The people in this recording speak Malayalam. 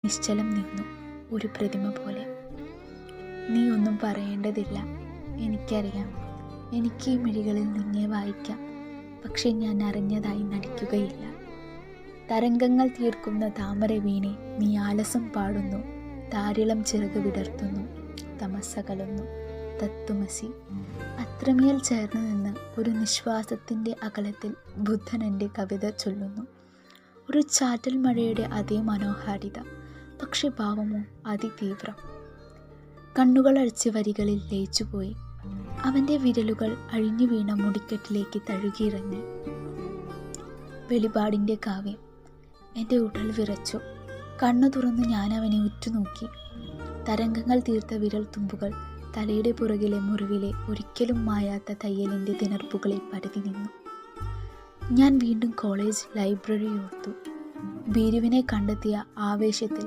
നിശ്ചലം നിന്നു, ഒരു പ്രതിമ പോലെ. നീ ഒന്നും പറയേണ്ടതില്ല, എനിക്കറിയാം. എനിക്ക് ഈ മിഴികളിൽ നിന്നെ വായിക്കാം. പക്ഷെ ഞാൻ അറിഞ്ഞതായി നടിക്കുകയില്ല. തരംഗങ്ങൾ തീർക്കുന്ന താമര വീണെ നീ ആലസം പാടുന്നു, താരിളം ചിറക് വിടർത്തുന്നു, തമസ്സകലുന്നു, തത്വമസി. അത്രമേൽ ചേർന്ന് നിന്ന് ഒരു നിശ്വാസത്തിൻ്റെ അകലത്തിൽ ബുദ്ധൻ എൻ്റെ കവിത ചൊല്ലുന്നു. ഒരു ചാറ്റൽ മഴയുടെ അതേ മനോഹാരിത, പക്ഷെ ഭാവമോ അതിതീവ്രം. കണ്ണുകളടച്ച് വരികളിൽ ലയിച്ചുപോയി. അവൻ്റെ വിരലുകൾ അഴിഞ്ഞു വീണ മുടിക്കെട്ടിലേക്ക് തഴുകിയിറങ്ങി. വെളിപാടിൻ്റെ കാവ്യം. എൻ്റെ ഉടൽ വിറച്ചു. കണ്ണു തുറന്ന് ഞാൻ അവനെ ഉറ്റുനോക്കി. തരംഗങ്ങൾ തീർത്ത വിരൽ തുമ്പുകൾ തലയുടെ പുറകിലെ മുറിവിലെ ഒരിക്കലും മായാത്ത തയ്യലിൻ്റെ തിണർപ്പുകളിൽ പരതി നിന്നു. ഞാൻ വീണ്ടും കോളേജ് ലൈബ്രറി ഓർത്തു. ബീരുവിനെ കണ്ടെത്തിയ ആവേശത്തിൽ